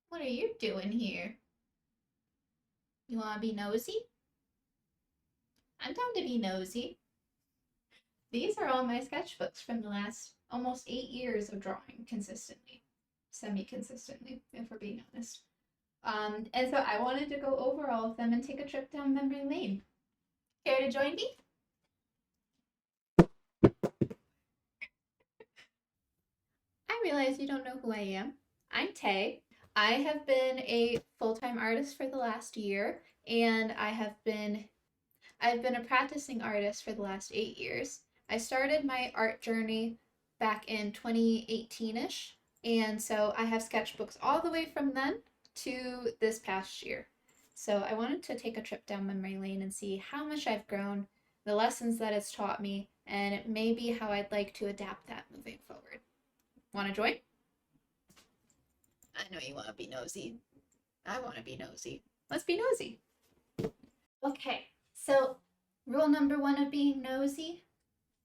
What are you doing here? You want to be nosy? I'm down to be nosy. These are all my sketchbooks from the last almost 8 years of drawing consistently, semi-consistently, if we're being honest. And so I wanted to go over all of them and take a trip down memory lane. Care to join me? I realize you don't know who I am. I'm Tay. I have been a full-time artist for the last year, and I've been a practicing artist for the last 8 years. I started my art journey back in 2018-ish, and so I have sketchbooks all the way from then to this past year. So I wanted to take a trip down memory lane and see how much I've grown, the lessons that it's taught me, and maybe how I'd like to adapt that moving forward. Want to join? I know you want to be nosy. I want to be nosy. Let's be nosy. Okay, so rule number one of being nosy,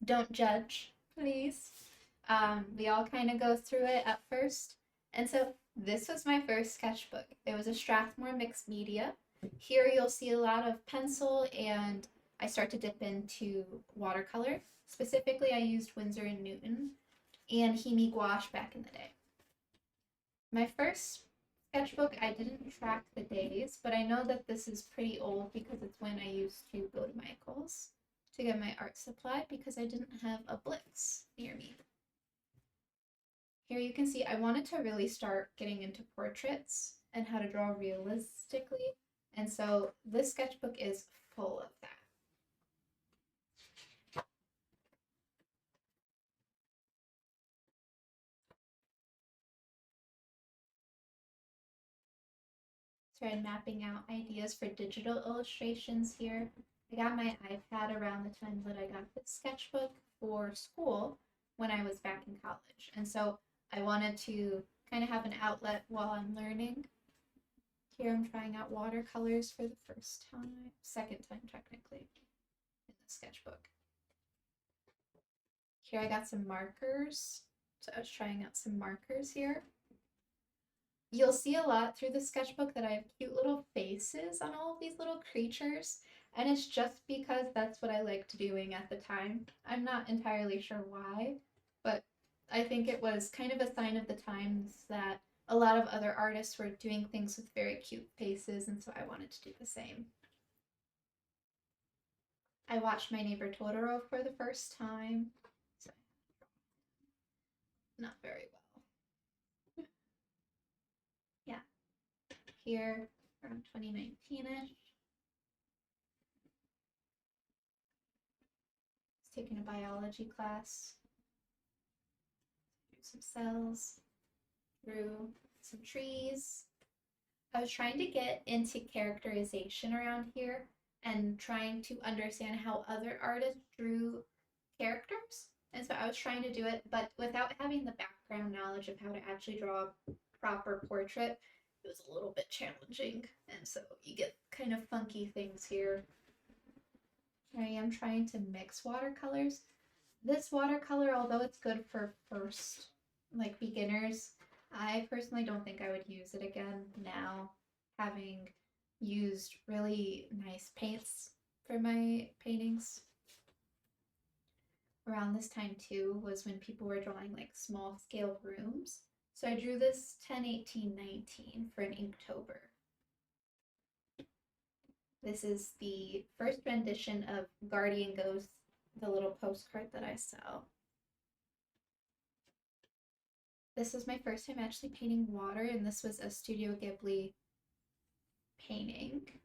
don't judge, please. We all kind of go through it at first. And so this was my first sketchbook. It was a Strathmore mixed media. Here you'll see a lot of pencil, and I start to dip into watercolor. Specifically, I used Winsor & Newton and Hemi gouache back in the day. My first sketchbook, I didn't track the days, but I know that this is pretty old because it's when I used to go to Michael's to get my art supply because I didn't have a Blix near me. Here you can see I wanted to really start getting into portraits and how to draw realistically, and so this sketchbook is full of that. Started mapping out ideas for digital illustrations here. I got my iPad around the time that I got this sketchbook for school when I was back in college. And so I wanted to kind of have an outlet while I'm learning. Here I'm trying out watercolors for the first time, second time technically, in the sketchbook. Here I got some markers. So I was trying out some markers here. You'll see a lot through the sketchbook that I have cute little faces on all of these little creatures, and it's just because that's what I liked doing at the time. I'm not entirely sure why, but I think it was kind of a sign of the times that a lot of other artists were doing things with very cute faces, and so I wanted to do the same. I watched My Neighbor Totoro for the first time, so not very well. Yeah, here around 2019-ish. Taking a biology class, drew some cells, drew some trees. I was trying to get into characterization around here and trying to understand how other artists drew characters. And so I was trying to do it, but without having the background knowledge of how to actually draw a proper portrait, it was a little bit challenging. And so you get kind of funky things here. I am trying to mix watercolors. This watercolor, although it's good for first, like beginners, I personally don't think I would use it again now, having used really nice paints for my paintings. Around this time too was when people were drawing like small scale rooms. So I drew this 10/18/19 for an Inktober. This is the first rendition of Guardian Ghost, the little postcard that I sell. This was my first time actually painting water, and this was a Studio Ghibli painting.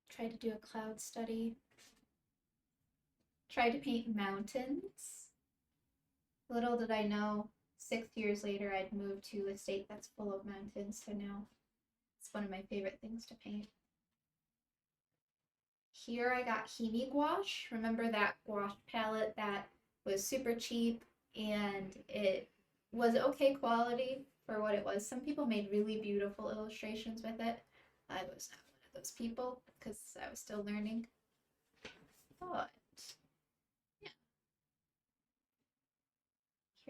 Tried to do a cloud study. Tried to paint mountains. Little did I know, 6 years later I'd moved to a state that's full of mountains, so now it's one of my favorite things to paint. Here I got Hemi gouache. Remember that gouache palette that was super cheap and it was okay quality for what it was. Some people made really beautiful illustrations with it. I was not one of those people because I was still learning. But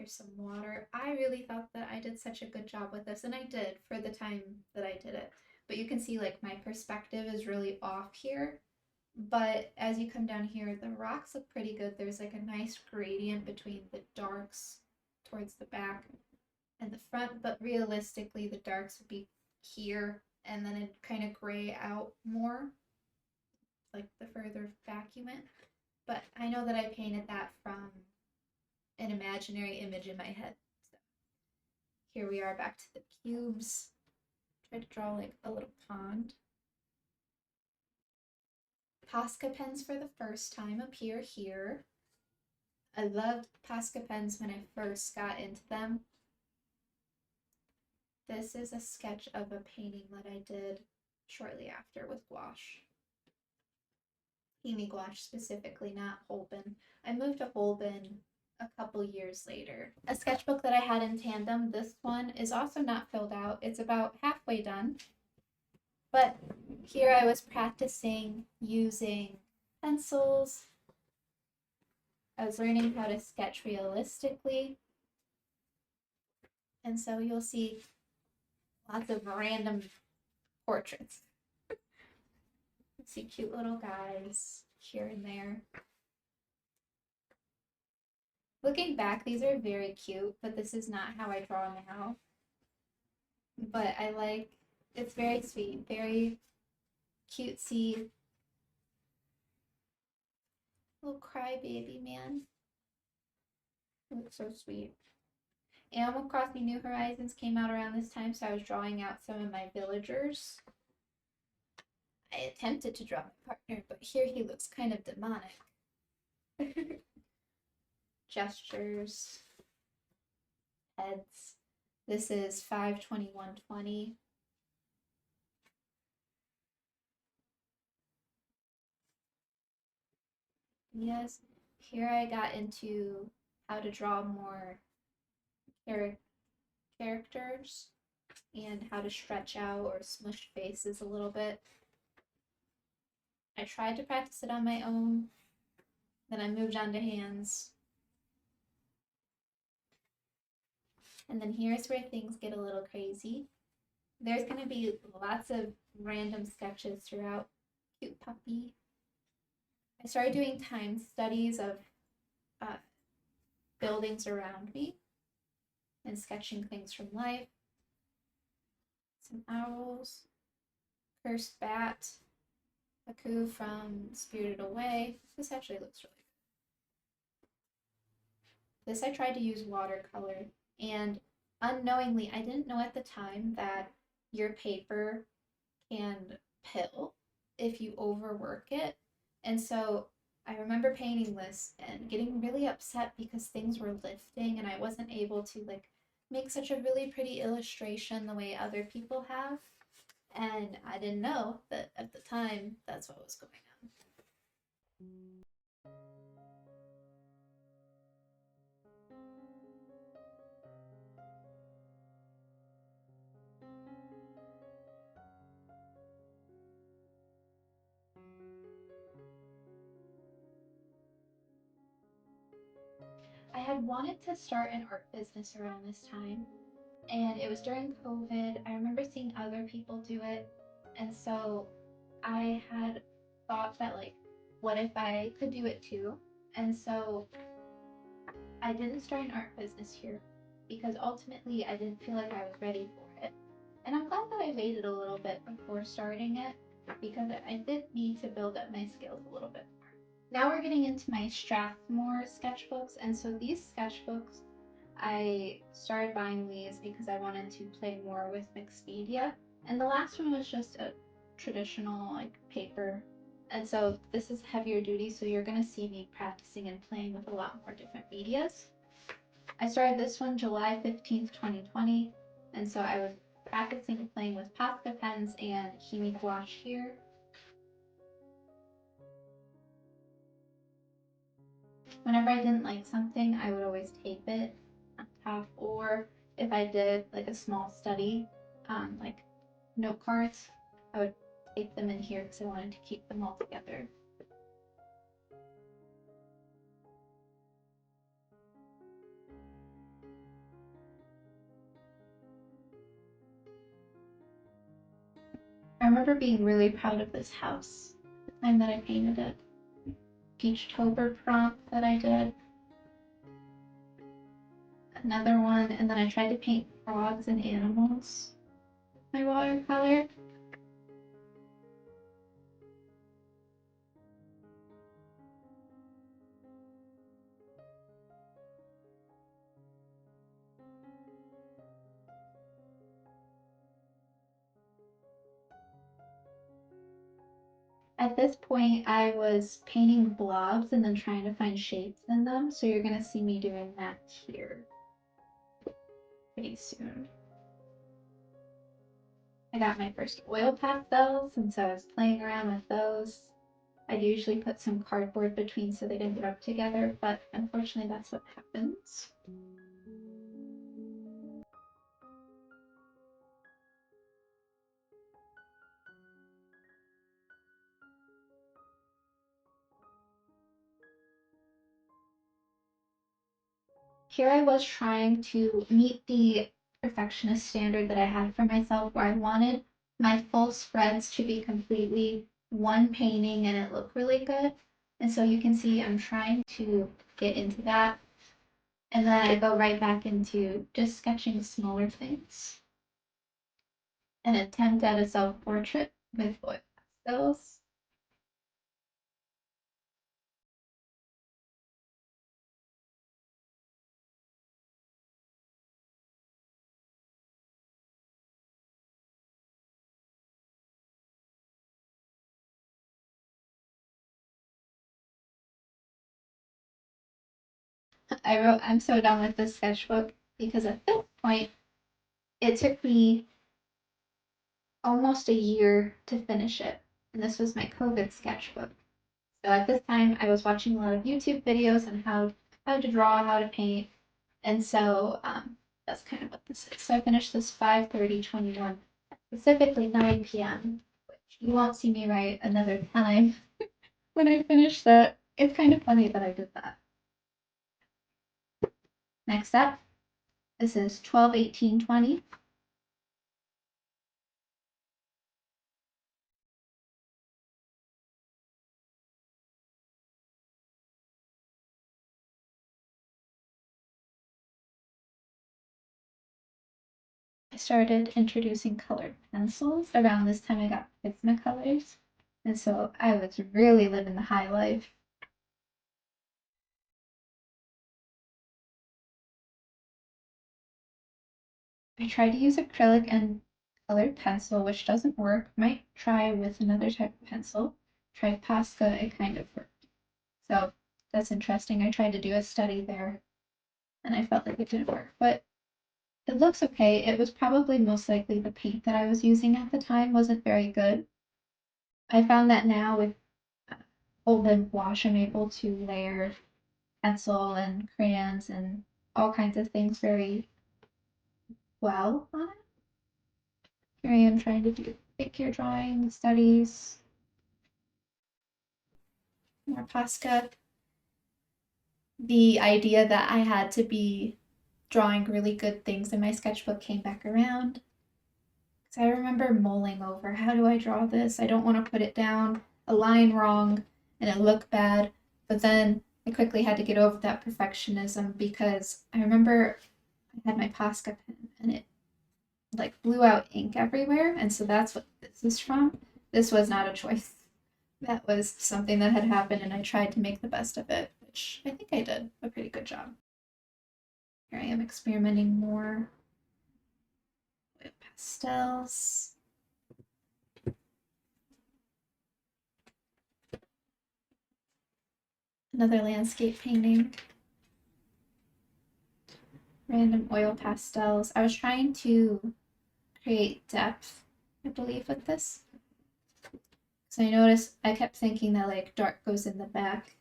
Here's some water. I really thought that I did such a good job with this, and I did for the time that I did it. But you can see like my perspective is really off here. But as you come down here, the rocks look pretty good. There's like a nice gradient between the darks towards the back and the front, but realistically the darks would be here and then it'd kind of gray out more, like the further back you went. But I know that I painted that from an imaginary image in my head. So here we are back to the cubes. Try to draw like a little pond. Posca pens for the first time appear here. I loved Posca pens when I first got into them. This is a sketch of a painting that I did shortly after with gouache. Amy gouache specifically, not Holbein. I moved to Holbein a couple years later. A sketchbook that I had in tandem, this one is also not filled out. It's about halfway done. But here I was practicing using pencils. I was learning how to sketch realistically. And so you'll see lots of random portraits. See cute little guys here and there. Looking back, these are very cute, but this is not how I draw now. But I like, it's very sweet, very cutesy. Little crybaby man. He looks so sweet. Animal Crossing New Horizons came out around this time, so I was drawing out some of my villagers. I attempted to draw my partner, but here he looks kind of demonic. Gestures, heads. This is 5/21/20. Yes, here I got into how to draw more characters and how to stretch out or smush faces a little bit. I tried to practice it on my own, then I moved on to hands. And then here's where things get a little crazy. There's going to be lots of random sketches throughout. Cute puppy. I started doing time studies of buildings around me and sketching things from life. Some owls, cursed bat, a coo from Spirited Away. This actually looks really good. This I tried to use watercolor, and unknowingly, I didn't know at the time that your paper can pill if you overwork it. And so I remember painting this and getting really upset because things were lifting and I wasn't able to like make such a really pretty illustration the way other people have. And I didn't know that at the time that's what was going on. I had wanted to start an art business around this time, and it was during COVID. I remember seeing other people do it, and so I had thought that, like, what if I could do it too? And so I didn't start an art business here because ultimately I didn't feel like I was ready for it. And I'm glad that I waited a little bit before starting it because I did need to build up my skills a little bit. Now we're getting into my Strathmore sketchbooks, and so these sketchbooks, I started buying these because I wanted to play more with mixed media, and the last one was just a traditional like paper, and so this is heavier duty, so you're gonna see me practicing and playing with a lot more different medias. I started this one July 15th, 2020, and so I was practicing playing with Posca pens and Kimi gouache here. Whenever I didn't like something, I would always tape it on top, or if I did like a small study, like note cards, I would tape them in here because I wanted to keep them all together. remember being really proud of this house the time that I painted it. Peachtober prompt that I did. Another one, and then I tried to paint frogs and animals with my watercolor. At this point, I was painting blobs and then trying to find shapes in them, so you're gonna see me doing that here pretty soon. I got my first oil pastels, and so I was playing around with those. I'd usually put some cardboard between so they didn't rub together, but unfortunately that's what happens. Here I was trying to meet the perfectionist standard that I had for myself, where I wanted my full spreads to be completely one painting and it looked really good. And so you can see I'm trying to get into that. And then I go right back into just sketching smaller things. An attempt at a self-portrait with oil pastels. I wrote, I'm so done with this sketchbook because at this point, it took me almost a year to finish it. And this was my COVID sketchbook. So at this time, I was watching a lot of YouTube videos on how to draw, how to paint. And so that's kind of what this is. So I finished this 5:30:21, specifically 9 p.m., which you won't see me write another time when I finish that. It's kind of funny that I did that. Next up, this is 12:18:20. I started introducing colored pencils around this time I got Prismacolors. And so I was really living the high life. I tried to use acrylic and colored pencil, which doesn't work. Might try with another type of pencil. Tried Posca, it kind of worked. So that's interesting. I tried to do a study there and I felt like it didn't work, but it looks okay. It was probably most likely the paint that I was using at the time wasn't very good. I found that now with whole bib wash, I'm able to layer pencil and crayons and all kinds of things very well on it. Here I am trying to do figure drawing studies. More Posca. The idea that I had to be drawing really good things in my sketchbook came back around. Because I remember mulling over, how do I draw this? I don't want to put it down a line wrong and it look bad. But then I quickly had to get over that perfectionism because I remember I had my Posca pen and it like blew out ink everywhere, and so that's what this is from. This was not a choice. That was something that had happened, and I tried to make the best of it, which I think I did a pretty good job. Here I am experimenting more with pastels. Another landscape painting. Random oil pastels. I was trying to create depth, I believe, with this. So I noticed I kept thinking that like dark goes in the back.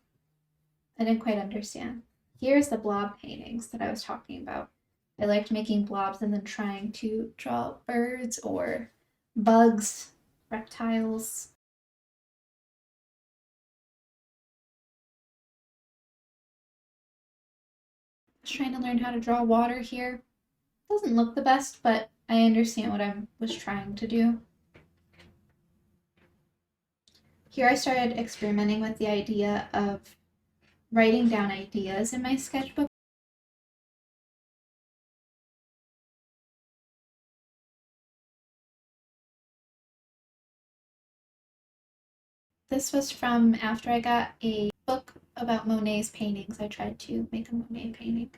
I didn't quite understand. Here's the blob paintings that I was talking about. I liked making blobs and then trying to draw birds or bugs, reptiles. I was trying to learn how to draw water here. Doesn't look the best, but I understand what I was trying to do. Here I started experimenting with the idea of writing down ideas in my sketchbook. This was from after I got a book about Monet's paintings. I tried to make a Monet painting.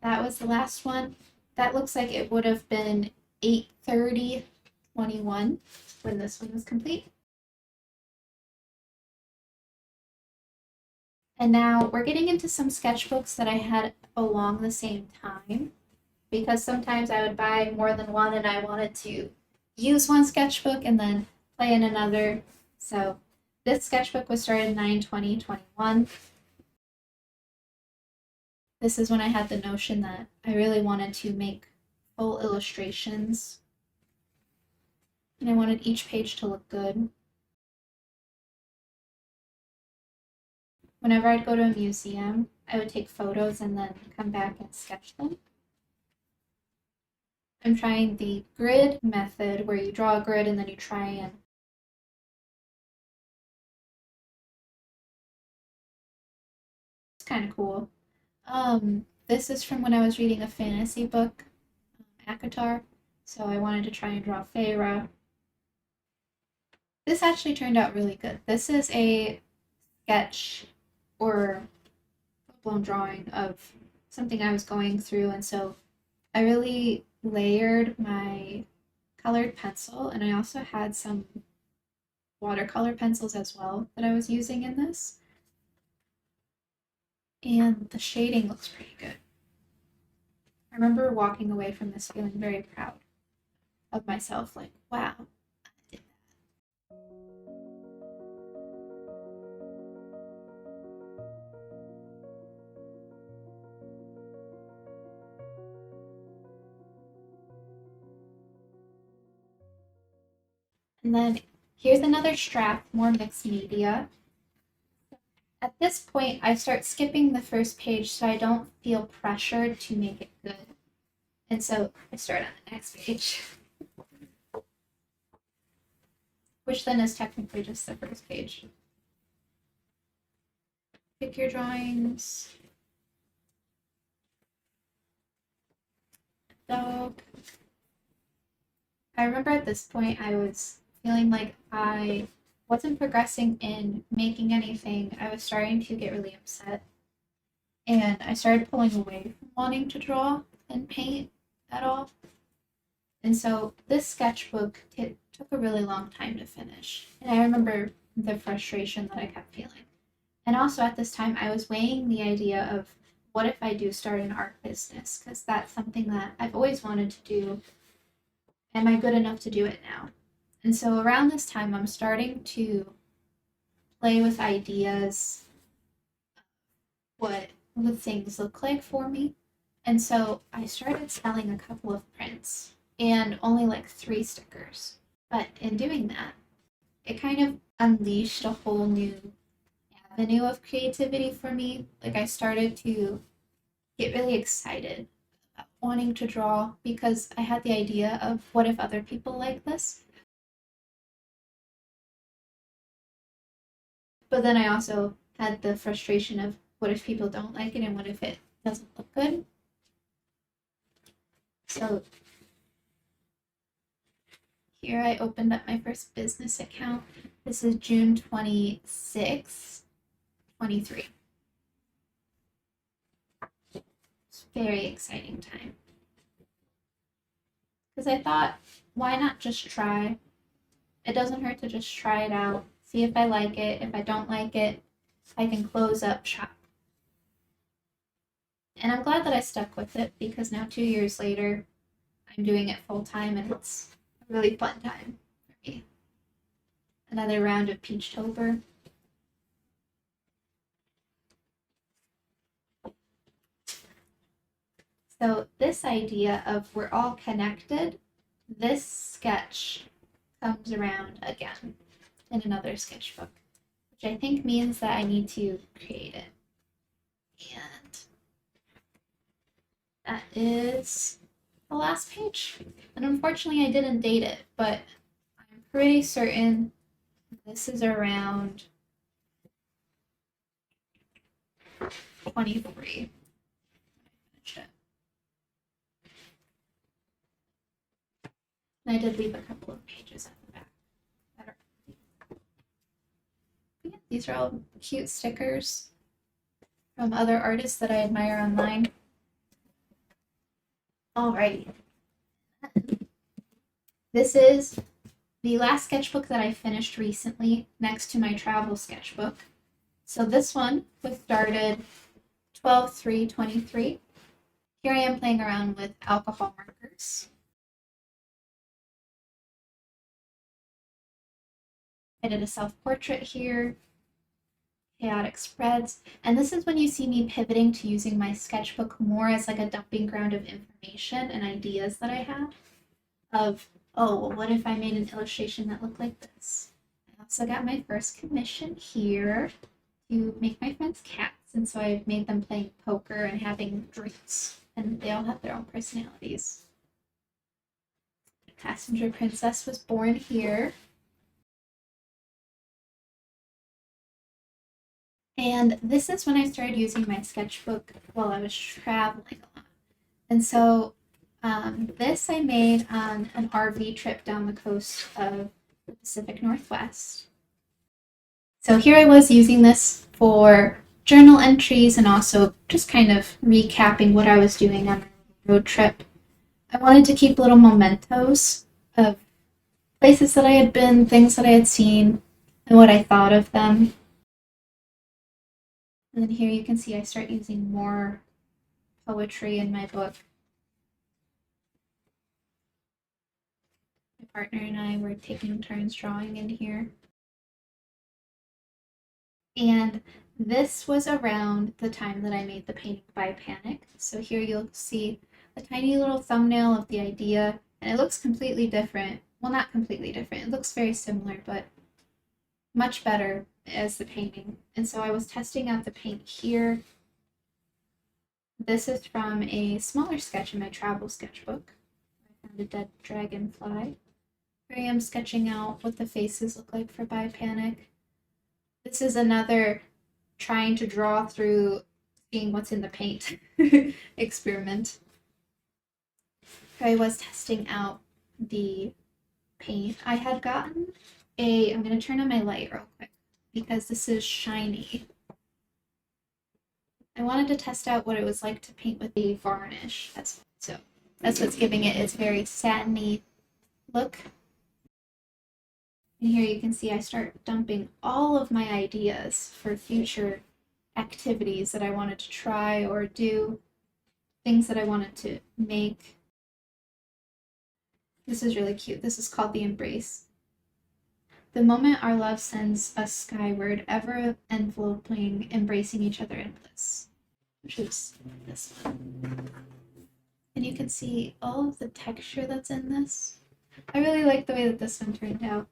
That was the last one. That looks like it would have been 8:30:21 when this one was complete. And now we're getting into some sketchbooks that I had along the same time, because sometimes I would buy more than one and I wanted to use one sketchbook and then play in another. So this sketchbook was started 9/20/21. This is when I had the notion that I really wanted to make full illustrations and I wanted each page to look good. Whenever I'd go to a museum, I would take photos and then come back and sketch them. I'm trying the grid method where you draw a grid and then you try and it's kind of cool. This is from when I was reading a fantasy book, ACOTAR, so I wanted to try and draw Feyre. This actually turned out really good. This is a sketch or full-blown drawing of something I was going through, and so I really layered my colored pencil, and I also had some watercolor pencils as well that I was using in this. And the shading looks pretty good. I remember walking away from this feeling very proud of myself, like, wow, I did that. And then here's another strap, more mixed media. At this point, I start skipping the first page so I don't feel pressured to make it good. And so I start on the next page, which then is technically just the first page. Pick your drawings. Dog. I remember at this point I was feeling like I wasn't progressing in making anything. I was starting to get really upset. And I started pulling away from wanting to draw and paint at all. And so this sketchbook took a really long time to finish. And I remember the frustration that I kept feeling. And also at this time, I was weighing the idea of what if I do start an art business? Because that's something that I've always wanted to do. Am I good enough to do it now? And so around this time, I'm starting to play with ideas, what would things look like for me. And so I started selling a couple of prints and only like 3 stickers. But in doing that, it kind of unleashed a whole new avenue of creativity for me. Like I started to get really excited about wanting to draw because I had the idea of what if other people like this. But then I also had the frustration of what if people don't like it and what if it doesn't look good. So here I opened up my first business account. This is June 26th, 23. It's a very exciting time. Because I thought, why not just try? It doesn't hurt to just try it out, see if I like it. If I don't like it, I can close up shop. And I'm glad that I stuck with it because now 2 years later, I'm doing it full time and it's a really fun time for me. Another round of Peachtober. So this idea of we're all connected, this sketch comes around again in another sketchbook, which I think means that I need to create it. And that is the last page. And unfortunately, I didn't date it, but I'm pretty certain this is around 23. And I did leave a couple of pages at the back. Yeah, these are all cute stickers from other artists that I admire online. Alrighty. This is the last sketchbook that I finished recently next to my travel sketchbook. So this one was started 12/3/23. Here I am playing around with alcohol markers. I did a self-portrait here, chaotic spreads, and this is when you see me pivoting to using my sketchbook more as like a dumping ground of information and ideas that I had of, oh, well, what if I made an illustration that looked like this? I also got my first commission here to make my friends cats, and so I made them playing poker and having drinks, and they all have their own personalities. Passenger Princess was born here. And this is when I started using my sketchbook while I was traveling a lot. And so this I made on an RV trip down the coast of the Pacific Northwest. So here I was using this for journal entries and also just kind of recapping what I was doing on my road trip. I wanted to keep little mementos of places that I had been, things that I had seen, and what I thought of them. And then here you can see I start using more poetry in my book. My partner and I were taking turns drawing in here. And this was around the time that I made the painting by Panic. So here you'll see a tiny little thumbnail of the idea, and it looks completely different. Well, not completely different. It looks very similar, but much better as the painting. And so I was testing out the paint here. This is from a smaller sketch in my travel sketchbook. I found a dead dragonfly. Here I am sketching out what the faces look like for By Panic. This is another trying to draw through seeing what's in the paint experiment. I was testing out the paint. I had gotten I'm going to turn on my light real quick because this is shiny. I wanted to test out what it was like to paint with the varnish. That's what's giving it its very satiny look. And here you can see I start dumping all of my ideas for future activities that I wanted to try or do, things that I wanted to make. This is really cute. This is called The Embrace. The moment our love sends us skyward, ever enveloping, embracing each other in bliss. Which is this one. And you can see all of the texture that's in this. I really like the way that this one turned out.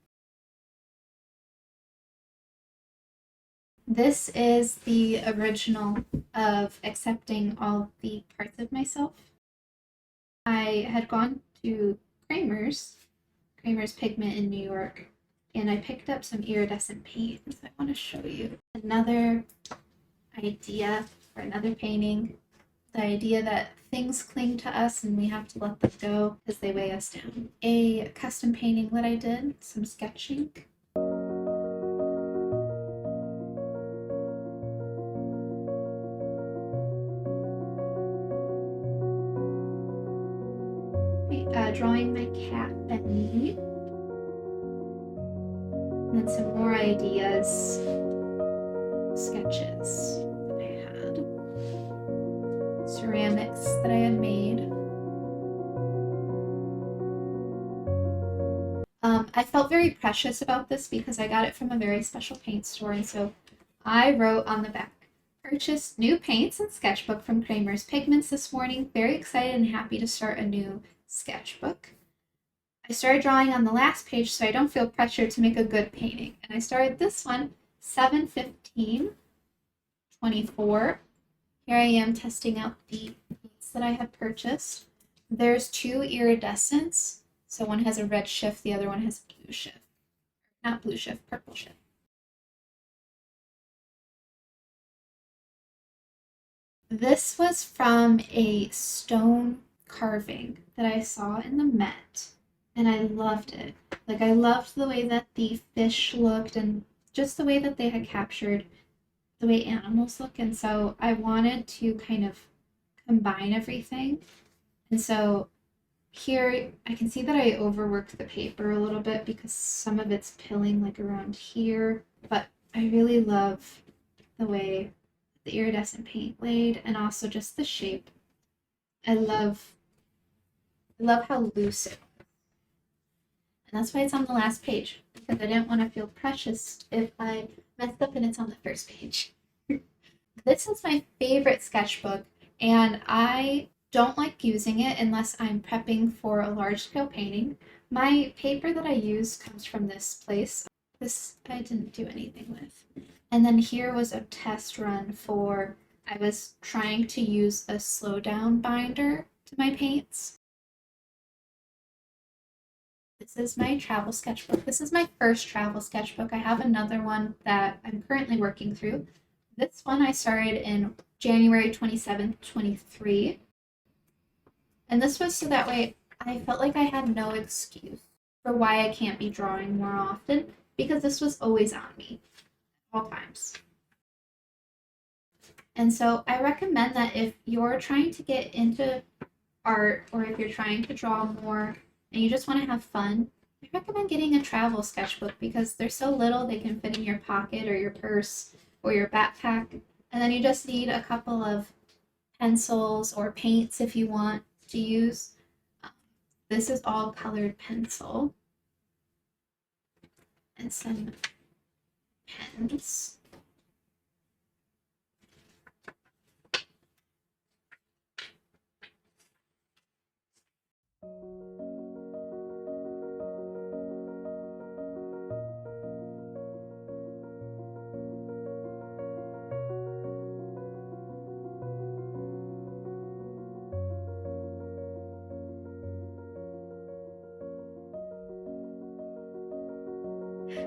This is the original of accepting all the parts of myself. I had gone to Kramer's Pigment in New York, and I picked up some iridescent paint. So I want to show you another idea for another painting. The idea that things cling to us and we have to let them go because they weigh us down. A custom painting that I did, some sketching. Drawing my cat Benny. And then some more ideas, sketches that I had, ceramics that I had made. I felt very precious about this because I got it from a very special paint store, and so I wrote on the back, purchased new paints and sketchbook from Kramer's Pigments this morning. Very excited and happy to start a new sketchbook. I started drawing on the last page so I don't feel pressured to make a good painting. And I started this one 7/15/24. Here I am testing out the paints that I had purchased. There's two iridescents. So one has a red shift, the other one has a blue shift. Not blue shift, purple shift. This was from a stone carving that I saw in the Met, and I loved it. Like, I loved the way that the fish looked and just the way that they had captured the way animals look. And so I wanted to kind of combine everything. And so here I can see that I overworked the paper a little bit because some of it's pilling like around here, but I really love the way the iridescent paint laid and also just the shape. I love how loose it was. And that's why it's on the last page because I didn't want to feel precious if I messed up and it's on the first page. This is my favorite sketchbook, and I don't like using it unless I'm prepping for a large scale painting. My paper that I use comes from this place. This I didn't do anything with. And then here was a test run for I was trying to use a slow down binder to my paints. This is my travel sketchbook. This is my first travel sketchbook. I have another one that I'm currently working through. This one I started in January 27th, 23. And this was so that way I felt like I had no excuse for why I can't be drawing more often because this was always on me at all times. And so I recommend that if you're trying to get into art or if you're trying to draw more and you just want to have fun, I recommend getting a travel sketchbook because they're so little they can fit in your pocket or your purse or your backpack. And then you just need a couple of pencils or paints if you want to use. This is all colored pencil and some pens.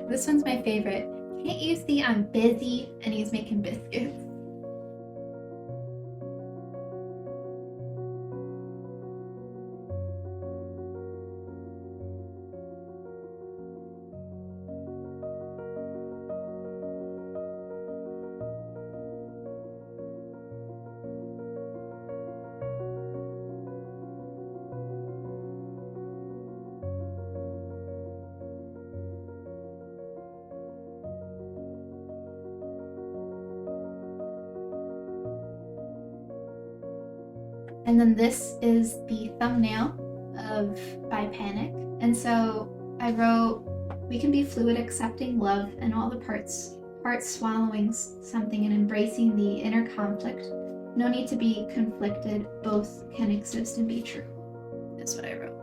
This one's my favorite. Can't you see I'm busy? And he's making biscuits. And then this is the thumbnail of By Panic. And so I wrote, we can be fluid, accepting love and all the parts swallowing something and embracing the inner conflict. No need to be conflicted, both can exist and be true. That's what I wrote.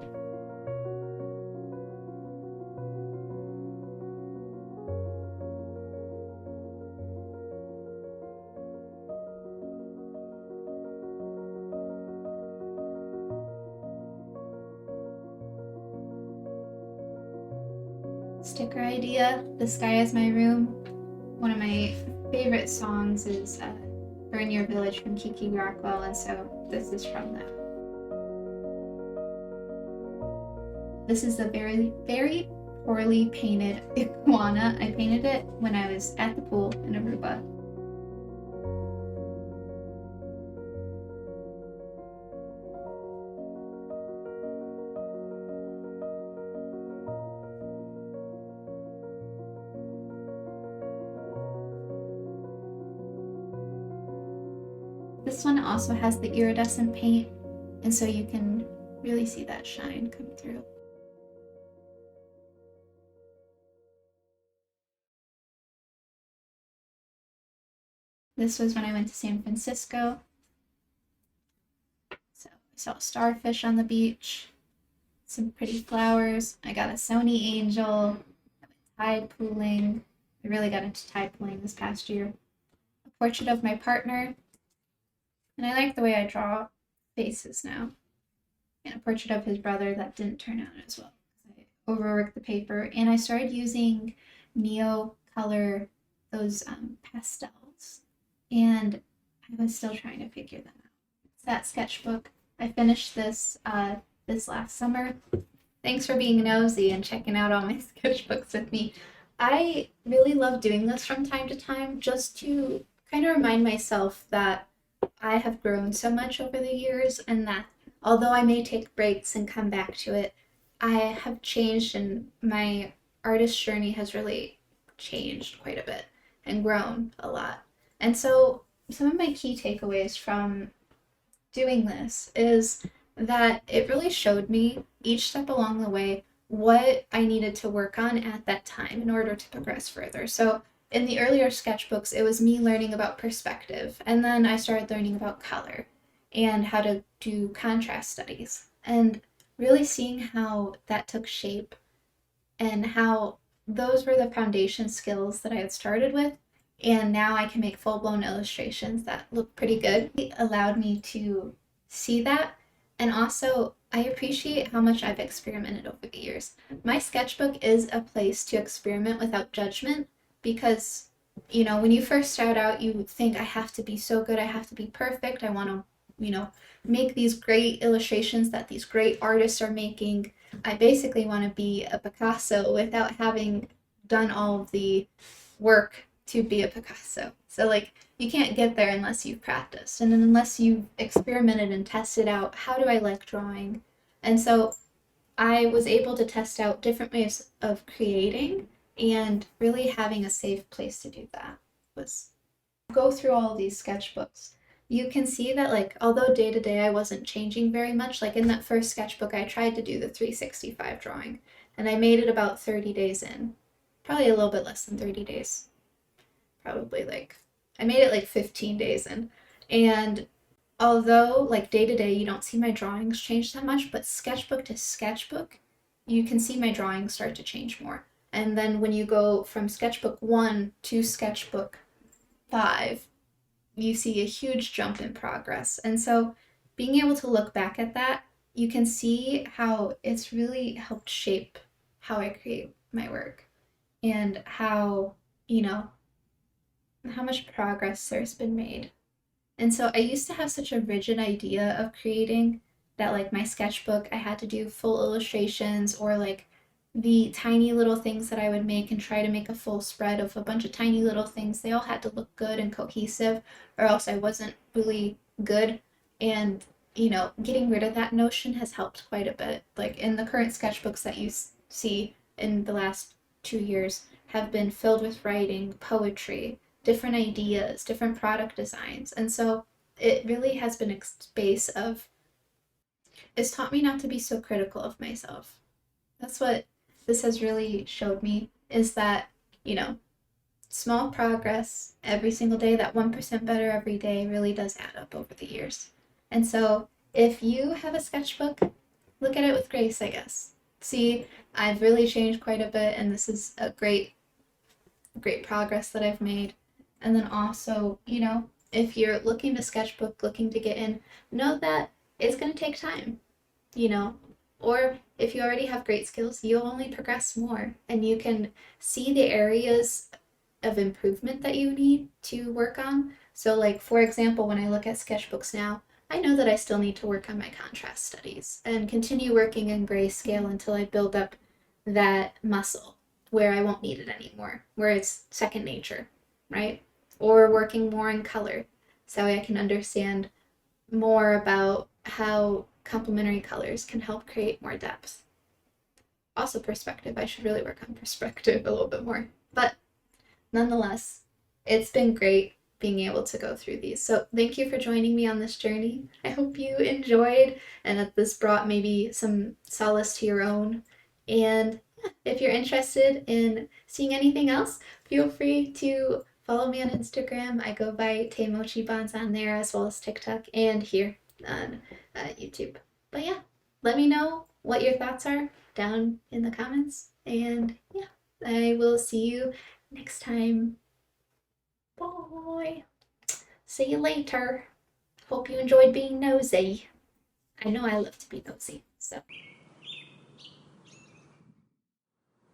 Sticker idea, The Sky is My Room. One of my favorite songs is Burn Your Village from Kiki Rockwell, and so this is from that. This is a very, very poorly painted iguana. I painted it when I was at the pool in Aruba. This one also has the iridescent paint, and so you can really see that shine come through. This was when I went to San Francisco. So I saw starfish on the beach, some pretty flowers. I got a Sony Angel, tide pooling. I really got into tide pooling this past year. A portrait of my partner. And I like the way I draw faces now. and a portrait of his brother that didn't turn out as well. I overworked the paper, and I started using Neo Color, those pastels, and I was still trying to figure that out. It's that sketchbook. I finished this last summer. Thanks for being nosy and checking out all my sketchbooks with me. I really love doing this from time to time just to kind of remind myself that I have grown so much over the years and that although I may take breaks and come back to it, I have changed and my artist journey has really changed quite a bit and grown a lot. And so, some of my key takeaways from doing this is that it really showed me each step along the way what I needed to work on at that time in order to progress further. So, in the earlier sketchbooks, it was me learning about perspective, and then I started learning about color and how to do contrast studies, and really seeing how that took shape and how those were the foundation skills that I had started with. And now I can make full blown illustrations that look pretty good. It allowed me to see that. And also, I appreciate how much I've experimented over the years. My sketchbook is a place to experiment without judgment because, when you first start out, you think, I have to be so good, I have to be perfect, I want to, make these great illustrations that these great artists are making. I basically want to be a Picasso without having done all of the work to be a Picasso. So, like, you can't get there unless you've practiced and unless you've experimented and tested out how do I like drawing. And so I was able to test out different ways of creating and really having a safe place to do that was go through all of these sketchbooks. You can see that, like, although day to day I wasn't changing very much, like in that first sketchbook, I tried to do the 365 drawing and I made it about 30 days in. Probably a little bit less than 30 days. Probably like, I made it like 15 days in. And although, like, day to day, you don't see my drawings change that much, but sketchbook to sketchbook, you can see my drawings start to change more. And then when you go from sketchbook 1 to sketchbook 5, you see a huge jump in progress. And so being able to look back at that, you can see how it's really helped shape how I create my work and how, how much progress there's been made. And so I used to have such a rigid idea of creating that, like, my sketchbook, I had to do full illustrations or like the tiny little things that I would make and try to make a full spread of a bunch of tiny little things. They all had to look good and cohesive, or else I wasn't really good. And, getting rid of that notion has helped quite a bit. Like, in the current sketchbooks that you see in the last 2 years have been filled with writing, poetry, different ideas, different product designs. And so it really has been a space of, it's taught me not to be so critical of myself. That's what this has really showed me is that, small progress every single day, that 1% better every day really does add up over the years. And so if you have a sketchbook, look at it with grace, I guess. See, I've really changed quite a bit, and this is a great, great progress that I've made. And then also, if you're looking to sketchbook, looking to get in, know that it's going to take time, or if you already have great skills, you'll only progress more and you can see the areas of improvement that you need to work on. So, like, for example, when I look at sketchbooks now, I know that I still need to work on my contrast studies and continue working in grayscale until I build up that muscle where I won't need it anymore, where it's second nature, right? Or working more in color so I can understand more about how complementary colors can help create more depth. Also, perspective. I should really work on perspective a little bit more. But nonetheless, it's been great being able to go through these. So thank you for joining me on this journey. I hope you enjoyed and that this brought maybe some solace to your own. And if you're interested in seeing anything else, feel free to follow me on Instagram. I go by Teimochibans on there, as well as TikTok and here on YouTube. But yeah, let me know what your thoughts are down in the comments. And yeah, I will see you next time. Bye. See you later. Hope you enjoyed being nosy. I know I love to be nosy, so.